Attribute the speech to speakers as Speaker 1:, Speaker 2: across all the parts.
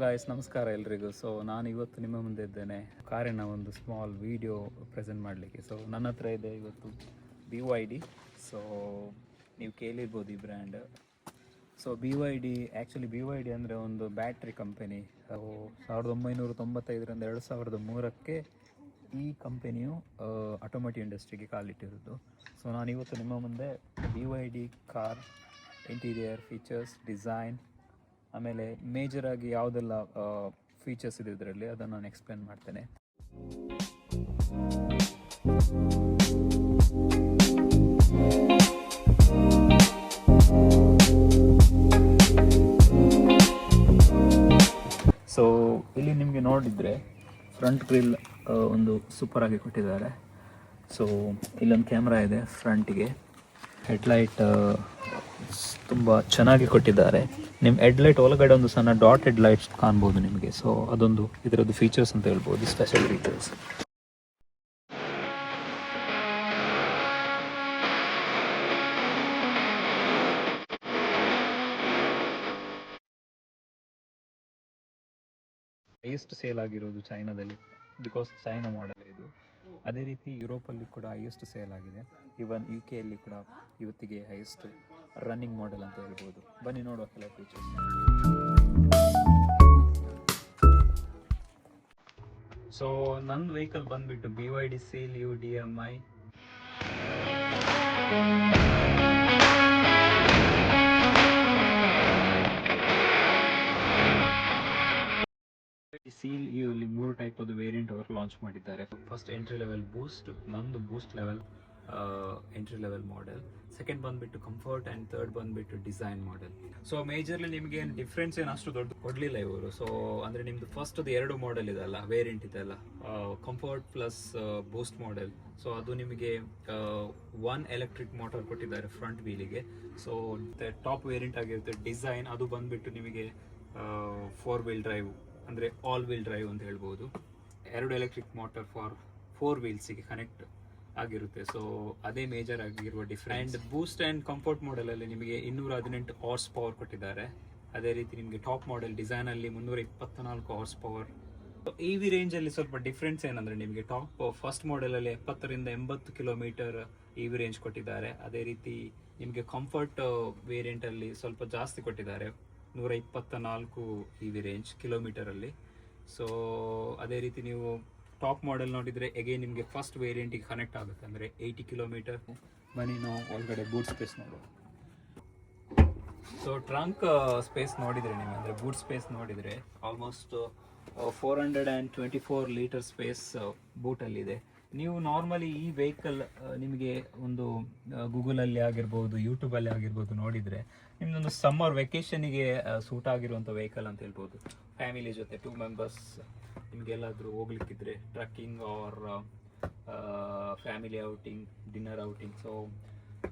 Speaker 1: Guys, ನಮಸ್ಕಾರ ಎಲ್ರಿಗೂ. So ನಾನು ಇವತ್ತು ನಿಮ್ಮ ಮುಂದೆ ಇದ್ದೇನೆ ಕಾರಿನ ಒಂದು ಸ್ಮಾಲ್ ವಿಡಿಯೋ ಪ್ರೆಸೆಂಟ್ ಮಾಡಲಿಕ್ಕೆ. ಸೊ ನನ್ನ ಹತ್ರ ಇದೆ ಇವತ್ತು BYD. ಸೊ ನೀವು ಕೇಳಿರ್ಬೋದು ಈ brand. So BYD actually BYD ಅಂದರೆ ಒಂದು ಬ್ಯಾಟ್ರಿ ಕಂಪನಿ. 1995ರಿಂದ 2003ಕ್ಕೆ ಈ ಕಂಪನಿಯು ಆಟೋಮೋಟಿವ್ ಇಂಡಸ್ಟ್ರಿಗೆ ಕಾಲಿಟ್ಟಿರೋದು. ಸೊ ನಾನು ಇವತ್ತು ನಿಮ್ಮ ಮುಂದೆ BYD car interior features, design, ಆಮೇಲೆ ಮೇಜರಾಗಿ ಯಾವುದೆಲ್ಲ ಫೀಚರ್ಸ್ ಇದೆ ಇದರಲ್ಲಿ ಅದನ್ನು ನಾನು ಎಕ್ಸ್ಪ್ಲೇನ್ ಮಾಡ್ತೇನೆ. ಸೊ ಇಲ್ಲಿ ನಿಮಗೆ ನೋಡಿದರೆ ಫ್ರಂಟ್ ಗ್ರಿಲ್ ಒಂದು ಸೂಪರ್ ಆಗಿ ಕೊಟ್ಟಿದ್ದಾರೆ. ಸೊ ಇಲ್ಲೊಂದು ಕ್ಯಾಮ್ರಾ ಇದೆ ಫ್ರಂಟಿಗೆ, ಹೆಡ್ಲೈಟ್ ತುಂಬ ಚೆನ್ನಾಗಿ ಕೊಟ್ಟಿದ್ದಾರೆ. ನಿಮ್ಮ ಹೆಡ್ಲೈಟ್ ಒಳಗಡೆ ಒಂದು ಸಣ್ಣ ಡಾಟ್ ಹೆಡ್ಲೈಟ್ಸ್ ಕಾಣ್ಬೋದು ನಿಮಗೆ. ಸೊ ಅದೊಂದು ಇದರದ್ದು ಫೀಚರ್ಸ್ ಅಂತ ಹೇಳ್ಬೋದು, ಸ್ಪೆಷಲ್ ಫೀಚರ್ಸ್. ಹೈಯೆಸ್ಟ್ ಸೇಲ್ ಆಗಿರೋದು ಚೈನಾದಲ್ಲಿ, ಬಿಕಾಸ್ ಚೈನಾ ಮಾಡೆಲ್ ಇದು. ಅದೇ ರೀತಿ ಯುರೋಪಲ್ಲಿ ಕೂಡ ಹೈಯೆಸ್ಟ್ ಸೇಲ್ ಆಗಿದೆ. ಈವನ್ UK ಕೂಡ ಇವತ್ತಿಗೆ ಹೈಯೆಸ್ಟ್ ರನ್ನಿಂಗ್ ಮಾಡೆಲ್ ಅಂತ ಹೇಳ್ಬೋದು. ಬನ್ನಿ ನೋಡುವ ಕೆಲವು ಫೀಚರ್ಸ್. ಸೊ ನನ್ನ ವೆಹಿಕಲ್ ಬಂದ್ಬಿಟ್ಟು BYD Seal U DMI. Seal U ಇಲ್ಲಿ 3 ಟೈಪ್ ಅದು ವೇರಿಯಂಟ್ ಅವರು ಲಾಂಚ್ ಮಾಡಿದ್ದಾರೆ. ಫಸ್ಟ್ ಎಂಟ್ರಿ ಲೆವೆಲ್ ಬೂಸ್ಟ್, ನಂದು boost level entry level model. Second ಬಂದ್ಬಿಟ್ಟು ಕಂಫರ್ಟ್ ಆ್ಯಂಡ್ ಥರ್ಡ್ ಬಂದ್ಬಿಟ್ಟು ಡಿಸೈನ್ ಮಾಡೆಲ್. ಸೊ ಮೇಜರ್ಲಿ ನಿಮಗೆ ಏನು ಡಿಫ್ರೆನ್ಸ್ ಏನು ಅಷ್ಟು ದೊಡ್ಡ ಕೊಡಲಿಲ್ಲ ಇವರು. ಸೊ ಅಂದರೆ ನಿಮ್ಮದು ಫಸ್ಟ್ ಅದು 2 ಮಾಡೆಲ್ ಇದೆಲ್ಲ, ವೇರಿಯಂಟ್ ಇದೆಲ್ಲ, comfort plus boost model. So ಅದು ನಿಮಗೆ 1 ಎಲೆಕ್ಟ್ರಿಕ್ ಮೋಟರ್ ಕೊಟ್ಟಿದ್ದಾರೆ ಫ್ರಂಟ್ ವೀಲಿಗೆ. ಸೊ ಟಾಪ್ ವೇರಿಯಂಟ್ ಆಗಿರುತ್ತೆ ಡಿಸೈನ್, ಅದು ಬಂದ್ಬಿಟ್ಟು ನಿಮಗೆ 4 ವೀಲ್ ಡ್ರೈವ್, ಅಂದರೆ ಆಲ್ ವೀಲ್ ಡ್ರೈವ್ ಅಂತ ಹೇಳ್ಬೋದು. 2 ಎಲೆಕ್ಟ್ರಿಕ್ ಮೋಟರ್ ಫಾರ್ 4 ವೀಲ್ಸಿಗೆ ಕನೆಕ್ಟ್ ಆಗಿರುತ್ತೆ. ಸೊ ಅದೇ ಮೇಜರ್ ಆಗಿರುವ ಡಿಫ್ರೆಂಟ್. ಬೂಸ್ಟ್ ಆ್ಯಂಡ್ ಕಂಫರ್ಟ್ ಮಾಡೆಲಲ್ಲಿ ನಿಮಗೆ 218 ಹಾರ್ಸ್ ಪವರ್ ಕೊಟ್ಟಿದ್ದಾರೆ. ಅದೇ ರೀತಿ ನಿಮಗೆ ಟಾಪ್ ಮಾಡೆಲ್ ಡಿಸೈನಲ್ಲಿ 324 ಹಾರ್ಸ್ ಪವರ್. EV ರೇಂಜಲ್ಲಿ ಸ್ವಲ್ಪ ಡಿಫ್ರೆನ್ಸ್ ಏನಂದರೆ ನಿಮಗೆ ಟಾಪ್ ಫಸ್ಟ್ ಮಾಡೆಲಲ್ಲಿ 70ರಿಂದ 80 ಕಿಲೋಮೀಟರ್ EV ರೇಂಜ್ ಕೊಟ್ಟಿದ್ದಾರೆ. ಅದೇ ರೀತಿ ನಿಮಗೆ ಕಂಫರ್ಟ್ ವೇರಿಯಂಟಲ್ಲಿ ಸ್ವಲ್ಪ ಜಾಸ್ತಿ ಕೊಟ್ಟಿದ್ದಾರೆ, 124 EV ರೇಂಜ್ ಕಿಲೋಮೀಟರಲ್ಲಿ. ಸೊ ಅದೇ ರೀತಿ ನೀವು ಟಾಪ್ ಮಾಡೆಲ್ ನೋಡಿದರೆ ಎಗೇನ್ ನಿಮಗೆ ಫಸ್ಟ್ ವೇರಿಯಂಟಿಗೆ ಕನೆಕ್ಟ್ ಆಗುತ್ತೆ, ಅಂದರೆ 80 ಕಿಲೋಮೀಟರ್. ಬನ್ನಿ ನಾವು ಒಳಗಡೆ ಬೂಟ್ ಸ್ಪೇಸ್ ನೋಡುವ. ಸೊ ಟ್ರಂಕ್ ಸ್ಪೇಸ್ ನೋಡಿದರೆ ನೀವು, ಅಂದರೆ ಬೂಟ್ ಸ್ಪೇಸ್ ನೋಡಿದರೆ ಆಲ್ಮೋಸ್ಟ್ 424 ಲೀಟರ್ ಸ್ಪೇಸ್ ಬೂಟಲ್ಲಿದೆ. ನೀವು ನಾರ್ಮಲಿ ಈ ವೆಹಿಕಲ್ ನಿಮಗೆ ಒಂದು ಗೂಗಲಲ್ಲಿ ಆಗಿರ್ಬೋದು, ಯೂಟ್ಯೂಬಲ್ಲಿ ಆಗಿರ್ಬೋದು ನೋಡಿದರೆ ನಿಮ್ಮದೊಂದು ಸಮ್ಮರ್ ವೆಕೇಷನಿಗೆ ಸೂಟ್ ಆಗಿರುವಂಥ ವೆಹಿಕಲ್ ಅಂತ ಹೇಳ್ಬೋದು. ಫ್ಯಾಮಿಲಿ ಜೊತೆ 2 ಮೆಂಬರ್ಸ್ ನಿಮಗೆಲ್ಲಾದರೂ ಹೋಗ್ಲಿಕ್ಕಿದ್ರೆ, trekking or family outing, dinner outing, so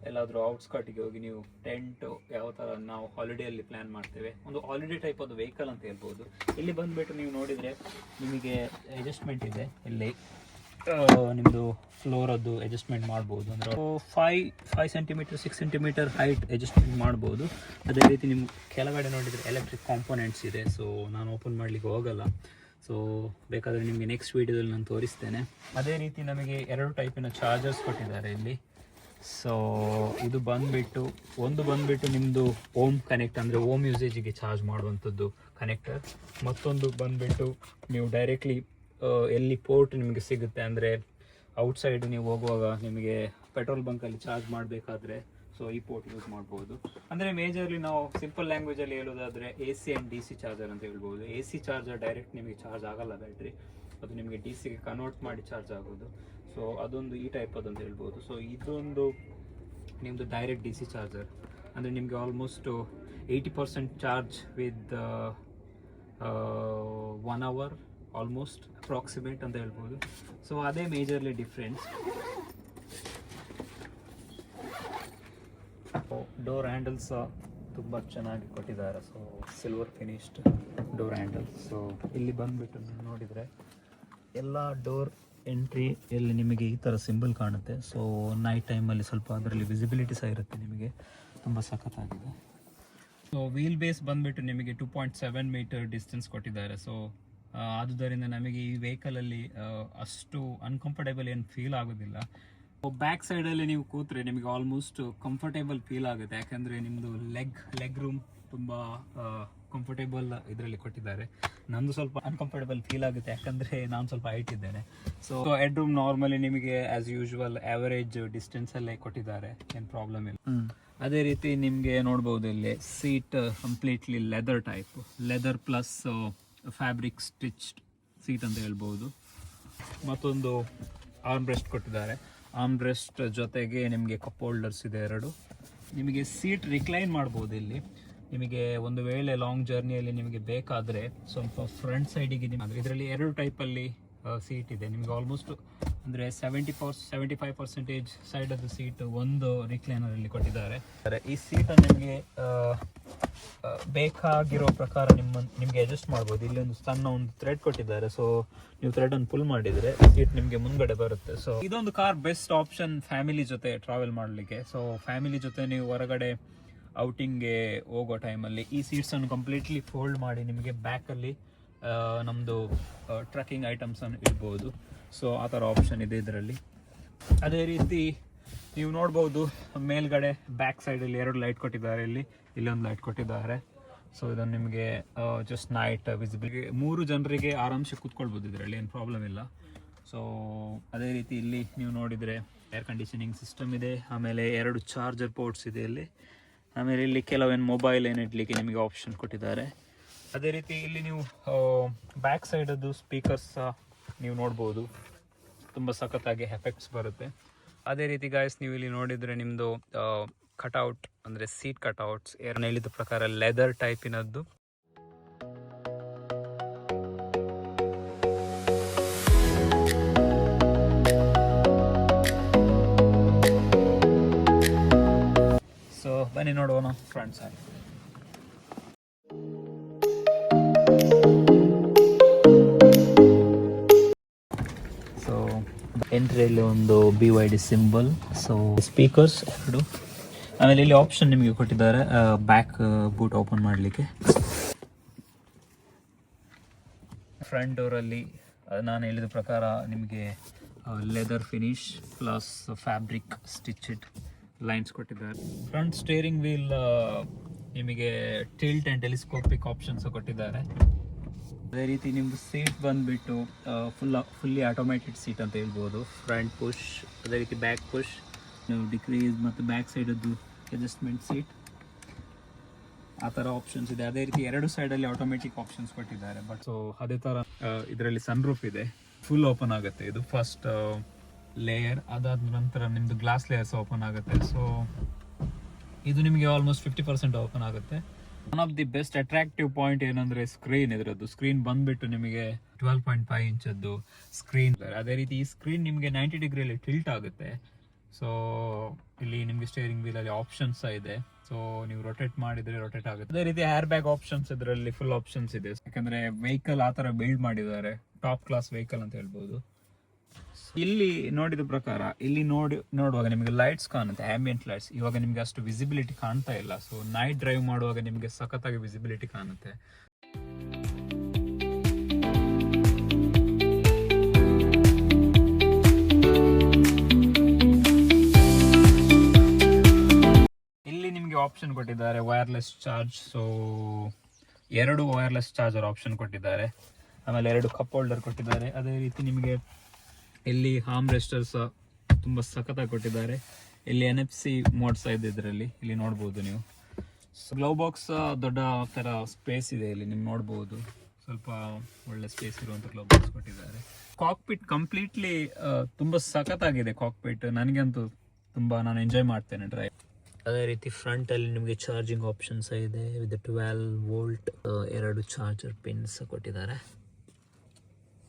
Speaker 1: ಎಲ್ಲಾದರೂ ಔಟ್ಸ್ಕರ್ಟಿಗೆ ಹೋಗಿ ನೀವು ಟೆಂಟ್ ಯಾವ ಥರ ನಾವು ಹಾಲಿಡೇಯಲ್ಲಿ ಪ್ಲ್ಯಾನ್ ಮಾಡ್ತೇವೆ, ಒಂದು ಹಾಲಿಡೇ ಟೈಪ್ ಅದು ವೆಹಿಕಲ್ ಅಂತ ಹೇಳ್ಬೋದು. ಇಲ್ಲಿ ಬಂದುಬಿಟ್ಟು ನೀವು ನೋಡಿದರೆ ನಿಮಗೆ ಅಡ್ಜಸ್ಟ್ಮೆಂಟ್ ಇದೆ. ಇಲ್ಲಿ ನಿಮ್ಮದು ಫ್ಲೋರದ್ದು ಅಡ್ಜಸ್ಟ್ಮೆಂಟ್ ಮಾಡ್ಬೋದು, ಅಂದರೆ 5 ಸೆಂಟಿಮೀಟರ್ 6 ಸೆಂಟಿಮೀಟರ್ ಹೈಟ್ ಅಡ್ಜಸ್ಟ್ಮೆಂಟ್ ಮಾಡ್ಬೋದು. ಅದೇ ರೀತಿ ನಿಮ್ಮ ಕೆಳಗಡೆ ನೋಡಿದರೆ ಎಲೆಕ್ಟ್ರಿಕ್ ಕಾಂಪೋನೆಂಟ್ಸ್ ಇದೆ. ಸೊ ನಾನು ಓಪನ್ ಮಾಡಲಿಕ್ಕೆ ಹೋಗಲ್ಲ, ಸೊ ಬೇಕಾದರೆ ನಿಮಗೆ ನೆಕ್ಸ್ಟ್ ವೀಡಿಯೋದಲ್ಲಿ ನಾನು ತೋರಿಸ್ತೇನೆ. ಅದೇ ರೀತಿ ನಮಗೆ 2 ಟೈಪಿನ ಚಾರ್ಜರ್ಸ್ ಕೊಟ್ಟಿದ್ದಾರೆ ಇಲ್ಲಿ. ಸೊ ಇದು ಬಂದುಬಿಟ್ಟು ನಿಮ್ಮದು ಓಮ್ ಕನೆಕ್ಟ್, ಅಂದರೆ ಓಮ್ ಯೂಸೇಜಿಗೆ ಚಾರ್ಜ್ ಮಾಡುವಂಥದ್ದು ಕನೆಕ್ಟರ್. ಮತ್ತೊಂದು ಬಂದುಬಿಟ್ಟು ನೀವು ಡೈರೆಕ್ಟ್ಲಿ ಎಲ್ಲಿ ಪೋರ್ಟ್ ನಿಮಗೆ ಸಿಗುತ್ತೆ, ಅಂದರೆ ಔಟ್ಸೈಡ್ ನೀವು ಹೋಗುವಾಗ ನಿಮಗೆ ಪೆಟ್ರೋಲ್ ಬಂಕಲ್ಲಿ ಚಾರ್ಜ್ ಮಾಡಬೇಕಾದ್ರೆ ಸೊ ಈ ಪೋರ್ಟ್ ಯೂಸ್ ಮಾಡ್ಬೋದು. ಅಂದರೆ ಮೇಜರ್ಲಿ ನಾವು ಸಿಂಪಲ್ ಲ್ಯಾಂಗ್ವೇಜಲ್ಲಿ ಹೇಳೋದಾದರೆ AC ಆ್ಯಂಡ್ DC ಚಾರ್ಜರ್ ಅಂತ ಹೇಳ್ಬೋದು. AC ಚಾರ್ಜರ್ ಡೈರೆಕ್ಟ್ ನಿಮಗೆ ಚಾರ್ಜ್ ಆಗಲ್ಲ ಬ್ಯಾಟ್ರಿ, ಅದು ನಿಮಗೆ DCಗೆ ಕನ್ವರ್ಟ್ ಮಾಡಿ ಚಾರ್ಜ್ ಆಗೋದು. ಸೊ ಅದೊಂದು ಈ ಟೈಪ್ ಅದಂತ ಹೇಳ್ಬೋದು. ಸೊ ಇದೊಂದು ನಿಮ್ಮದು ಡೈರೆಕ್ಟ್ DC ಚಾರ್ಜರ್, ಅಂದರೆ ನಿಮಗೆ almost 80% charge with 1 hour almost approximate ಅಂತ ಹೇಳ್ಬೋದು. ಸೊ ಅದೇ ಮೇಜರ್ಲಿ ಡಿಫ್ರೆನ್ಸ್. ಡೋರ್ ಹ್ಯಾಂಡಲ್ಸ್ ತುಂಬ ಚೆನ್ನಾಗಿ ಕೊಟ್ಟಿದ್ದಾರೆ. So silver finished door handle. So ಇಲ್ಲಿ ಬಂದುಬಿಟ್ಟು ನೀವು ನೋಡಿದರೆ ಎಲ್ಲ ಡೋರ್ ಎಂಟ್ರಿ ಎಲ್ಲಿ ನಿಮಗೆ ಈ ಥರ ಸಿಂಬಲ್ ಕಾಣುತ್ತೆ. ಸೊ ನೈಟ್ ಟೈಮಲ್ಲಿ ಸ್ವಲ್ಪ ಅದರಲ್ಲಿ ವಿಸಿಬಿಲಿಟಿ ಸಹ ಇರುತ್ತೆ ನಿಮಗೆ, ತುಂಬ ಸಖತ್ತಾಗಿದೆ. ಸೊ ವೀಲ್ ಬೇಸ್ ಬಂದ್ಬಿಟ್ಟು ನಿಮಗೆ 2.7 ಮೀಟರ್ ಡಿಸ್ಟೆನ್ಸ್ ಕೊಟ್ಟಿದ್ದಾರೆ. ಸೊ ಆದುದರಿಂದ ನಮಗೆ ಈ ವೆಹಿಕಲಲ್ಲಿ ಅಷ್ಟು ಅನ್ಕಂಫರ್ಟೇಬಲ್ ಏನು ಫೀಲ್ ಆಗೋದಿಲ್ಲ. ಬ್ಯಾಕ್ ಸೈಡಲ್ಲಿ ನೀವು ಕೂತ್ರೆ ನಿಮಗೆ ಆಲ್ಮೋಸ್ಟ್ ಕಂಫರ್ಟೇಬಲ್ ಫೀಲ್ ಆಗುತ್ತೆ, ಯಾಕಂದರೆ ನಿಮ್ಮದು ಲೆಗ್ ರೂಮ್ ತುಂಬ ಕಂಫರ್ಟೇಬಲ್ ಇದರಲ್ಲಿ ಕೊಟ್ಟಿದ್ದಾರೆ. ನಂದು ಸ್ವಲ್ಪ ಅನ್ಕಂಫರ್ಟೇಬಲ್ ಫೀಲ್ ಆಗುತ್ತೆ, ಯಾಕಂದರೆ ನಾನು ಸ್ವಲ್ಪ ಹೈಟ್ ಇದ್ದೇನೆ. ಸೊ ಹೆಡ್ ರೂಮ್ ನಾರ್ಮಲಿ ನಿಮಗೆ ಆ್ಯಸ್ ಯೂಶುವಲ್ ಆವರೇಜ್ ಡಿಸ್ಟೆನ್ಸಲ್ಲೇ ಕೊಟ್ಟಿದ್ದಾರೆ, ಏನು ಪ್ರಾಬ್ಲಮ್ ಇಲ್ಲ. ಅದೇ ರೀತಿ ನಿಮಗೆ ನೋಡ್ಬೋದು ಇಲ್ಲಿ seat completely leather plus fabric stitched seat ಅಂತ ಹೇಳ್ಬೋದು. ಮತ್ತೊಂದು ಆರ್ಮ್ ರೆಸ್ಟ್ ಕೊಟ್ಟಿದ್ದಾರೆ. ಆರ್ಮ್ ರೆಸ್ಟ್ ಜೊತೆಗೆ ನಿಮಗೆ ಕಪ್ ಹೋಲ್ಡರ್ಸ್ ಇದೆ 2. ನಿಮಗೆ ಸೀಟ್ ರಿಕ್ಲೈನ್ ಮಾಡ್ಬೋದು ಇಲ್ಲಿ. ನಿಮಗೆ ಒಂದು ವೇಳೆ ಲಾಂಗ್ ಜರ್ನಿಯಲ್ಲಿ ನಿಮಗೆ ಬೇಕಾದರೆ ಸ್ವಲ್ಪ ಫ್ರಂಟ್ ಸೈಡಿಗೆ ಇದರಲ್ಲಿ 2 ಟೈಪಲ್ಲಿ ಸೀಟ್ ಇದೆ ನಿಮಗೆ. ಆಲ್ಮೋಸ್ಟ್ ಅಂದರೆ 75% ಸೈಡದ್ದು ಸೀಟ್ ಒಂದು ರಿಕ್ಲೈನರಲ್ಲಿ ಕೊಟ್ಟಿದ್ದಾರೆ. ಈ ಸೀಟನ್ನು ನಿಮಗೆ ಬೇಕಾಗಿರೋ ಪ್ರಕಾರ ನಿಮಗೆ ಅಡ್ಜಸ್ಟ್ ಮಾಡ್ಬೋದು. ಇಲ್ಲಿ ಒಂದು ಸಣ್ಣ ಒಂದು ಥ್ರೆಡ್ ಕೊಟ್ಟಿದ್ದಾರೆ. ಸೊ ನೀವು ಥ್ರೆಡನ್ನು ಪುಲ್ ಮಾಡಿದರೆ ಸೀಟ್ ನಿಮಗೆ ಮುಂದ್ಗಡೆ ಬರುತ್ತೆ. ಸೊ ಇದೊಂದು ಕಾರ್ ಬೆಸ್ಟ್ ಆಪ್ಷನ್ ಫ್ಯಾಮಿಲಿ ಜೊತೆ ಟ್ರಾವೆಲ್ ಮಾಡಲಿಕ್ಕೆ. ಸೊ ಫ್ಯಾಮಿಲಿ ಜೊತೆ ನೀವು ಹೊರಗಡೆ ಔಟಿಂಗ್ಗೆ ಹೋಗೋ ಟೈಮಲ್ಲಿ ಈ ಸೀಟ್ಸನ್ನು ಕಂಪ್ಲೀಟ್ಲಿ ಫೋಲ್ಡ್ ಮಾಡಿ ನಿಮಗೆ ಬ್ಯಾಕಲ್ಲಿ ನಮ್ಮದು ಟ್ರಕ್ಕಿಂಗ್ ಐಟಮ್ಸನ್ನು ಇಡ್ಬೋದು. ಸೊ ಆ ಥರ ಆಪ್ಷನ್ ಇದೆ ಇದರಲ್ಲಿ. ಅದೇ ರೀತಿ ನೀವು ನೋಡ್ಬೋದು ಮೇಲ್ಗಡೆ ಬ್ಯಾಕ್ ಸೈಡಲ್ಲಿ 2 ಲೈಟ್ ಕೊಟ್ಟಿದ್ದಾರೆ. ಇಲ್ಲೊಂದು ಲೈಟ್ ಕೊಟ್ಟಿದ್ದಾರೆ. ಸೊ ಇದನ್ನು ನಿಮಗೆ ಜಸ್ಟ್ ನೈಟ್ ವಿಸಿಬಿಲಿಟಿ 3 ಜನರಿಗೆ ಆರಾಮ್ಸೆ ಕೂತ್ಕೊಳ್ಬೋದು, ಇದರಲ್ಲಿ ಏನು ಪ್ರಾಬ್ಲಮ್ ಇಲ್ಲ. ಸೊ ಅದೇ ರೀತಿ ಇಲ್ಲಿ ನೀವು ನೋಡಿದರೆ ಏರ್ ಕಂಡೀಷನಿಂಗ್ ಸಿಸ್ಟಮ್ ಇದೆ. ಆಮೇಲೆ 2 ಚಾರ್ಜರ್ ಪೋರ್ಟ್ಸ್ ಇದೆ ಇಲ್ಲಿ. ಆಮೇಲೆ ಇಲ್ಲಿ ಕೆಲವೇನು ಮೊಬೈಲ್ ಏನು ಇಡಲಿಕ್ಕೆ ನಿಮಗೆ ಆಪ್ಷನ್ ಕೊಟ್ಟಿದ್ದಾರೆ. ಅದೇ ರೀತಿ ಇಲ್ಲಿ ನೀವು ಬ್ಯಾಕ್ ಸೈಡದ್ದು ಸ್ಪೀಕರ್ಸ್ ನೀವು ನೋಡ್ಬೋದು, ತುಂಬ ಸಖತ್ತಾಗಿ ಎಫೆಕ್ಟ್ಸ್ ಬರುತ್ತೆ. ಅದೇ ರೀತಿ ಗಾಯ್ಸ್ ನೀವು ಇಲ್ಲಿ ನೋಡಿದರೆ ನಿಮ್ಮದು ಕಟ್ಔಟ್ ಅಂದರೆ ಸೀಟ್ ಕಟ್ಔಟ್ಸ್ ಏನು ಹೇಳಿದ ಪ್ರಕಾರ ಲೆದರ್ ಟೈಪಿನದ್ದು. ಸೊ ಬನ್ನಿ ನೋಡೋಣ ಫ್ರಂಟ್ ಸೈಡ್. ಸೊ ಎಂಟ್ರಿಯಲ್ಲಿ ಒಂದು BYD ಸಿಂಬಲ್. So speakers 2. ಆಮೇಲೆ ಇಲ್ಲಿ ಆಪ್ಷನ್ ನಿಮಗೆ ಕೊಟ್ಟಿದ್ದಾರೆ ಬ್ಯಾಕ್ ಬೂಟ್ ಓಪನ್ ಮಾಡಲಿಕ್ಕೆ. ಫ್ರಂಟ್ ಡೋರಲ್ಲಿ ನಾನು ಹೇಳಿದ ಪ್ರಕಾರ ನಿಮಗೆ leather finish plus fabric stitched lines ಕೊಟ್ಟಿದ್ದಾರೆ. ಫ್ರಂಟ್ ಸ್ಟೇರಿಂಗ್ ವೀಲ್ ನಿಮಗೆ ಟಿಲ್ಟ್ ಆ್ಯಂಡ್ ಟೆಲಿಸ್ಕೋಪಿಕ್ ಆಪ್ಷನ್ಸ್ ಕೊಟ್ಟಿದ್ದಾರೆ. ಅದೇ ರೀತಿ ನಿಮ್ಮದು ಸೀಟ್ ಬಂದುಬಿಟ್ಟು ಫುಲ್ಲಿ ಆಟೋಮೇಟೆಡ್ ಸೀಟ್ ಅಂತ ಹೇಳ್ಬೋದು. ಫ್ರಂಟ್ ಪುಷ್, ಅದೇ ರೀತಿ ಬ್ಯಾಕ್ ಪುಷ್, ಡಿಕ್ರೀಸ್ ಮತ್ತು ಬ್ಯಾಕ್ ಸೈಡದ್ದು ಅಡ್ಜಸ್ಟ್ಮೆಂಟ್ ಸೀಟ್, ಆ ಥರ ಆಪ್ಷನ್ಸ್ ಇದೆ. ಅದೇ ರೀತಿ 2 ಸೈಡಲ್ಲಿ ಆಟೋಮೆಟಿಕ್ ಆಪ್ಷನ್ಸ್ ಕೊಟ್ಟಿದ್ದಾರೆ. ಬಟ್ ಸೊ ಅದೇ ಥರ ಇದರಲ್ಲಿ ಸನ್ರೂಫ್ ಇದೆ, ಫುಲ್ ಓಪನ್ ಆಗುತ್ತೆ. ಇದು ಫಸ್ಟ್ ಲೇಯರ್, ಅದಾದ ನಂತರ ನಿಮ್ಮದು ಗ್ಲಾಸ್ ಲೇಯರ್ಸ್ ಓಪನ್ ಆಗುತ್ತೆ. ಸೊ ಇದು ನಿಮಗೆ ಆಲ್ಮೋಸ್ಟ್ 50% ಓಪನ್ ಆಗುತ್ತೆ. One of the best attractive point ಏನಂದರೆ ಸ್ಕ್ರೀನ್. ಇದರದ್ದು ಸ್ಕ್ರೀನ್ ಬಂದುಬಿಟ್ಟು ನಿಮಗೆ 12.5 ಇಂಚದ್ದು ಸ್ಕ್ರೀನ್. ಅದೇ ರೀತಿ ಈ ಸ್ಕ್ರೀನ್ ನಿಮಗೆ 90 ಡಿಗ್ರಿಯಲ್ಲಿ ಟಿಲ್ಟ್ ಆಗುತ್ತೆ. ಸೊ ಇಲ್ಲಿ ನಿಮಗೆ ಸ್ಟೇರಿಂಗ್ ವೀಲಲ್ಲಿ ಆಪ್ಷನ್ಸ್ ಇದೆ. ಸೊ ನೀವು ರೊಟೇಟ್ ಮಾಡಿದರೆ ರೊಟೇಟ್ ಆಗುತ್ತೆ. ಅದೇ ರೀತಿ ಏರ್ ಬ್ಯಾಗ್ ಆಪ್ಷನ್ಸ್ ಇದರಲ್ಲಿ ಫುಲ್ ಆಪ್ಷನ್ಸ್ ಇದೆ, ಯಾಕಂದರೆ ವೆಹಿಕಲ್ ಆ ಥರ ಬಿಲ್ಡ್ ಮಾಡಿದ್ದಾರೆ, ಟಾಪ್ ಕ್ಲಾಸ್ ವೆಹಿಕಲ್ ಅಂತ ಹೇಳ್ಬೋದು. ಇಲ್ಲಿ ನೋಡಿದ ಪ್ರಕಾರ ಇಲ್ಲಿ ನೋಡುವಾಗ ನಿಮಗೆ ಲೈಟ್ಸ್ ಕಾಣುತ್ತೆ, ಆಂಬಿಯಂಟ್ ಲೈಟ್ಸ್. ಇವಾಗ ನಿಮಗೆ ಅಷ್ಟು ವಿಸಿಬಿಲಿಟಿ ಕಾಣ್ತಾ ಇಲ್ಲ. ಸೊ ನೈಟ್ ಡ್ರೈವ್ ಮಾಡುವಾಗ ನಿಮಗೆ ಸಖತ್ತಾಗಿ ವಿಸಿಬಿಲಿಟಿ ಕಾಣುತ್ತೆ. ಇಲ್ಲಿ ನಿಮಗೆ ಆಪ್ಷನ್ ಕೊಟ್ಟಿದ್ದಾರೆ wireless charge. So 2 wireless charger option ಕೊಟ್ಟಿದ್ದಾರೆ. ಆಮೇಲೆ 2 ಕಪ್ ಹೋಲ್ಡರ್ ಕೊಟ್ಟಿದ್ದಾರೆ. ಅದೇ ರೀತಿ ನಿಮಗೆ ಇಲ್ಲಿ ಆರ್ಮ್ ರೆಸ್ಟರ್ಸ್ ತುಂಬ ಸಖತ್ತಾಗಿ ಕೊಟ್ಟಿದ್ದಾರೆ. ಇಲ್ಲಿ NFC ಮೋಡ್ಸ್ ಇದೆ ಇದರಲ್ಲಿ, ಇಲ್ಲಿ ನೋಡ್ಬೋದು ನೀವು. ಗ್ಲೌ ಬಾಕ್ಸ್ ದೊಡ್ಡ ಥರ ಸ್ಪೇಸ್ ಇದೆ ಇಲ್ಲಿ, ನೀವು ನೋಡ್ಬೋದು. ಸ್ವಲ್ಪ ಒಳ್ಳೆ ಸ್ಪೇಸ್ ಇರುವಂಥ ಗ್ಲೌ ಬಾಕ್ಸ್ ಕೊಟ್ಟಿದ್ದಾರೆ. ಕಾಕ್ಪಿಟ್ ಕಂಪ್ಲೀಟ್ಲಿ ತುಂಬ ಸಖತ್ತಾಗಿದೆ ಕಾಕ್ಪಿಟ್. ನನಗಂತೂ ನಾನು ಎಂಜಾಯ್ ಮಾಡ್ತೇನೆ ಡ್ರೈವ್. ಅದೇ ರೀತಿ ಫ್ರಂಟಲ್ಲಿ ನಿಮಗೆ ಚಾರ್ಜಿಂಗ್ ಆಪ್ಷನ್ಸ್ ಇದೆ ವಿತ್ 12 ವೋಲ್ಟ್ 2 ಚಾರ್ಜರ್ ಪಿನ್ಸ್ ಕೊಟ್ಟಿದ್ದಾರೆ.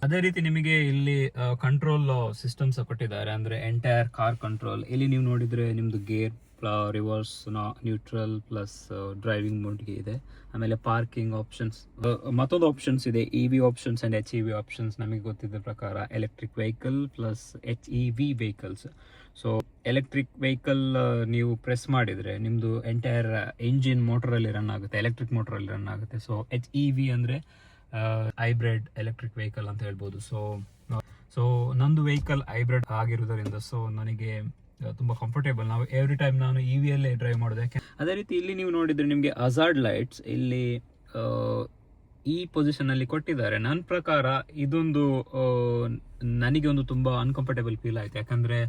Speaker 1: ಅದೇ ರೀತಿ ನಿಮಗೆ ಇಲ್ಲಿ ಕಂಟ್ರೋಲ್ ಸಿಸ್ಟಮ್ಸ್ ಕೊಟ್ಟಿದ್ದಾರೆ, ಅಂದರೆ ಎಂಟೈರ್ ಕಾರ್ ಕಂಟ್ರೋಲ್. ಇಲ್ಲಿ ನೀವು ನೋಡಿದರೆ ನಿಮ್ಮದು gear reverse neutral plus driving ಮೋಡ್ಗೆ ಇದೆ. ಆಮೇಲೆ ಪಾರ್ಕಿಂಗ್ ಆಪ್ಷನ್ಸ್, ಮತ್ತೊಂದು ಆಪ್ಷನ್ಸ್ ಇದೆ EV options and HEV options. ನಮಗೆ ಗೊತ್ತಿದ್ದ ಪ್ರಕಾರ electric vehicle plus HEV vehicles. So electric vehicle ನೀವು ಪ್ರೆಸ್ ಮಾಡಿದರೆ ನಿಮ್ಮದು ಎಂಟೈರ್ ಇಂಜಿನ್ ಮೋಟರಲ್ಲಿ ರನ್ ಆಗುತ್ತೆ, ಎಲೆಕ್ಟ್ರಿಕ್ ಮೋಟರಲ್ಲಿ ರನ್ ಆಗುತ್ತೆ. ಸೊ HEV ಅಂದರೆ ಹೈಬ್ರಿಡ್ ಎಲೆಕ್ಟ್ರಿಕ್ ವೆಹಿಕಲ್ ಅಂತ ಹೇಳ್ಬೋದು. ಸೊ ನಂದು ವೆಹಿಕಲ್ ಹೈಬ್ರಿಡ್ ಆಗಿರೋದರಿಂದ ಸೊ ನನಗೆ ತುಂಬ ಕಂಫರ್ಟೇಬಲ್. ನಾವು ಎವ್ರಿ ಟೈಮ್ ನಾನು EV ಅಲ್ಲೇ ಡ್ರೈವ್ ಮಾಡೋದು. ಯಾಕೆ ಅದೇ ರೀತಿ ಇಲ್ಲಿ ನೀವು ನೋಡಿದರೆ ನಿಮಗೆ ಹಜಾರ್ಡ್ ಲೈಟ್ಸ್ ಇಲ್ಲಿ ಈ ಪೊಸಿಷನಲ್ಲಿ ಕೊಟ್ಟಿದ್ದಾರೆ. ನನ್ನ ಪ್ರಕಾರ ಇದೊಂದು ನನಗೆ ಒಂದು ತುಂಬ ಅನ್ಕಂಫರ್ಟೇಬಲ್ ಫೀಲ್ ಆಯಿತು. ಯಾಕಂದರೆ